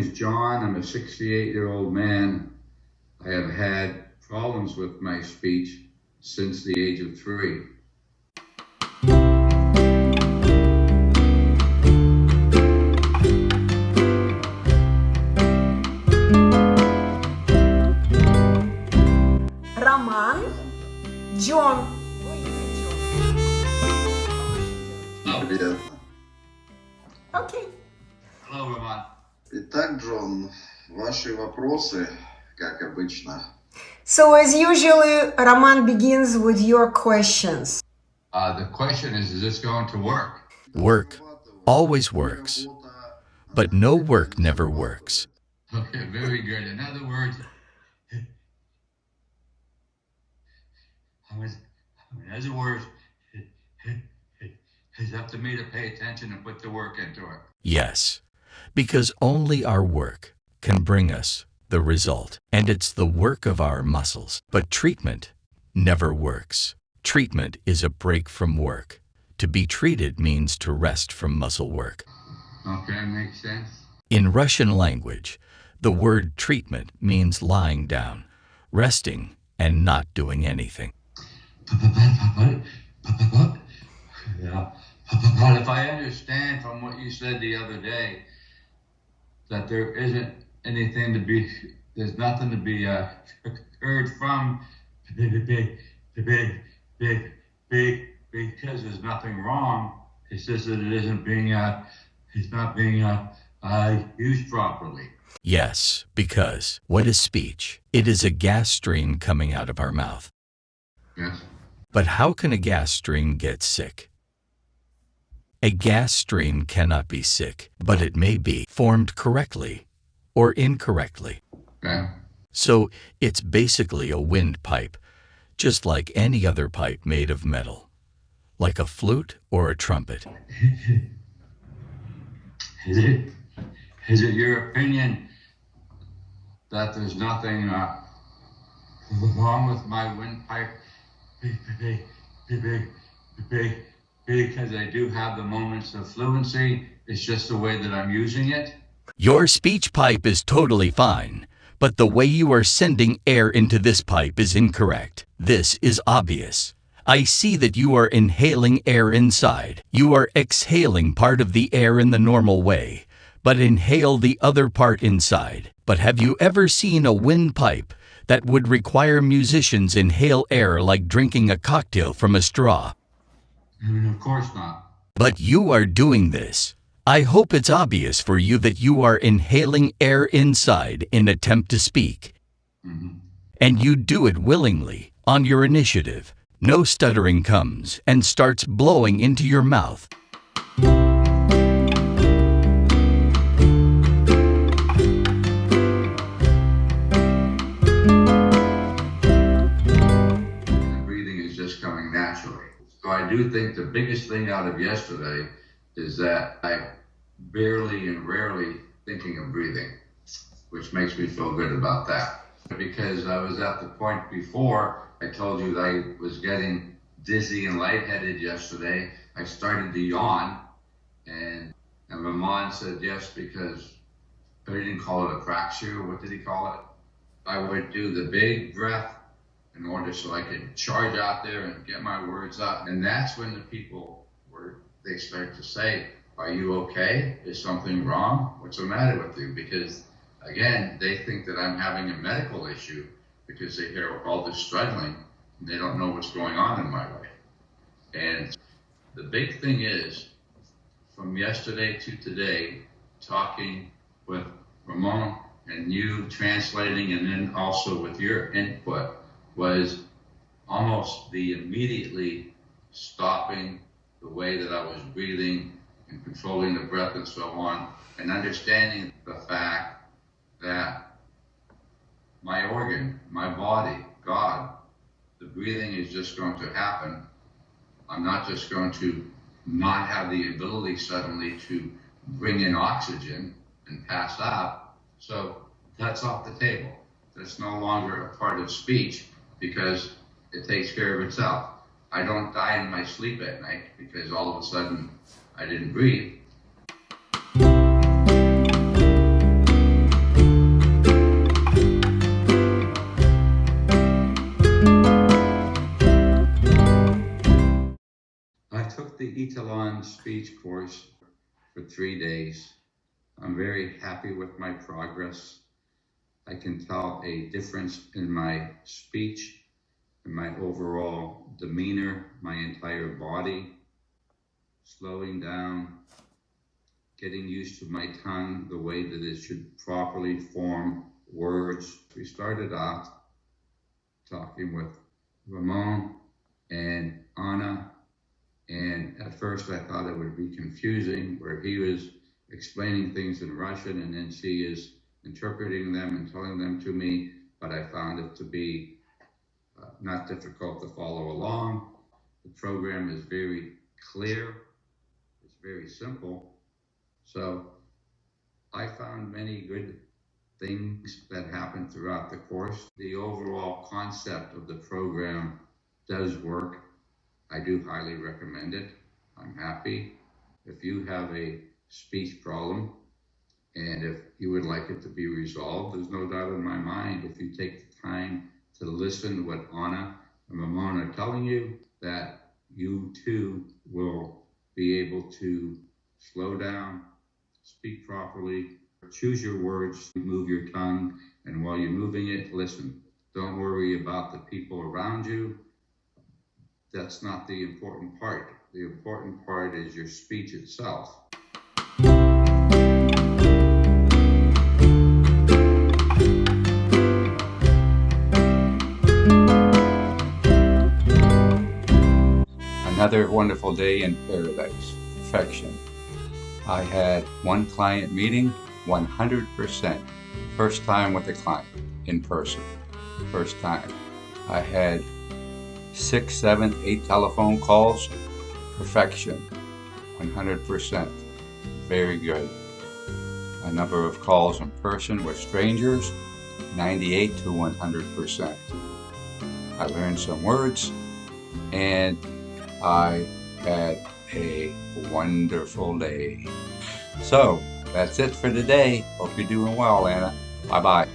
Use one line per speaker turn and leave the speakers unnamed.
is John. I'm a 68-year-old man. I have had problems with my speech since the age of 3.
Роман, Джон.
Привет.
Окей.
Hello, Roman.
Итак, Джон, ваши вопросы, как обычно.
So as usually, Roman begins with your questions.
The question is this going to work?
Work always works, but no work never works.
Okay, very good. In other words, it's up to me to pay attention and put the work into it.
Yes, because only our work can bring us the result, and it's the work of our muscles. But treatment never works. Treatment is a break from work. To be treated means to rest from muscle work.
Okay, makes sense.
In Russian language, the word treatment means lying down, resting, and not doing anything.
Yeah. But if I understand from what you said the other day that there isn't anything to be, there's nothing to be heard from, because there's nothing wrong. It's just that it isn't being, it's not being used properly.
Yes, because what is speech? It is a gas stream coming out of our mouth.
Yes.
But how can a gas stream get sick? A gas stream cannot be sick, but it may be formed correctly or incorrectly.
Okay.
So it's basically a windpipe, just like any other pipe made of metal, like a flute or a trumpet.
Is it your opinion that there's nothing wrong with my windpipe? Because I do have the moments of fluency. It's just the way that I'm using it.
Your speech pipe is totally fine, but the way you are sending air into this pipe is incorrect. This is obvious. I see that you are inhaling air inside. You are exhaling part of the air in the normal way, but inhale the other part inside. But have you ever seen a windpipe that would require musicians inhale air like drinking a cocktail from a straw?
Of course not.
But you are doing this. I hope it's obvious for you that you are inhaling air inside in attempt to speak.
Mm-hmm.
And you do it willingly, on your initiative. No stuttering comes and starts blowing into your mouth.
So I do think the biggest thing out of yesterday is that I'm barely and rarely thinking of breathing, which makes me feel good about that. Because I was at the point before, I told you that I was getting dizzy and lightheaded yesterday. I started to yawn, and Ramon said yes, because he didn't call it a fracture. What did he call it? I would do the big breath in order so I could charge out there and get my words out. And that's when the people they start to say, are you okay? Is something wrong? What's the matter with you? Because again, they think that I'm having a medical issue because they hear all this struggling and they don't know what's going on in my life. And the big thing is, from yesterday to today, talking with Ramon and you translating, and then also with your input, was almost the immediately stopping the way that I was breathing and controlling the breath and so on, and understanding the fact that my organ, my body, God, the breathing is just going to happen. I'm not just going to not have the ability suddenly to bring in oxygen and pass out. So that's off the table. That's no longer a part of speech, because it takes care of itself. I don't die in my sleep at night because all of a sudden I didn't breathe. the Etalon speech course for 3 days. I'm very happy with my progress. I can tell a difference in my speech, in my overall demeanor, my entire body, slowing down, getting used to my tongue, the way that it should properly form words. We started off talking with Ramon and Anna, and at first I thought it would be confusing, where he was explaining things in Russian and then she is interpreting them and telling them to me, but I found it to be not difficult to follow along. The program is very clear, it's very simple. So I found many good things that happen throughout the course. The overall concept of the program does work. I do highly recommend it. I'm happy. If you have a speech problem and if you would like it to be resolved, there's no doubt in my mind, if you take the time to listen to what Anna and Ramon are telling you, that you too will be able to slow down, speak properly, choose your words, move your tongue, and while you're moving it, listen. Don't worry about the people around you. That's not the important part. The important part is your speech itself. Another wonderful day in paradise. Perfection. I had one client meeting, 100%. First time with a client in person. First time. I had 6, 7, 8 telephone calls. Perfection. 100%. Very good. A number of calls in person with strangers. 98 to 100%. I learned some words and I had a wonderful day. So that's it for today. Hope you're doing well, Anna. Bye-bye.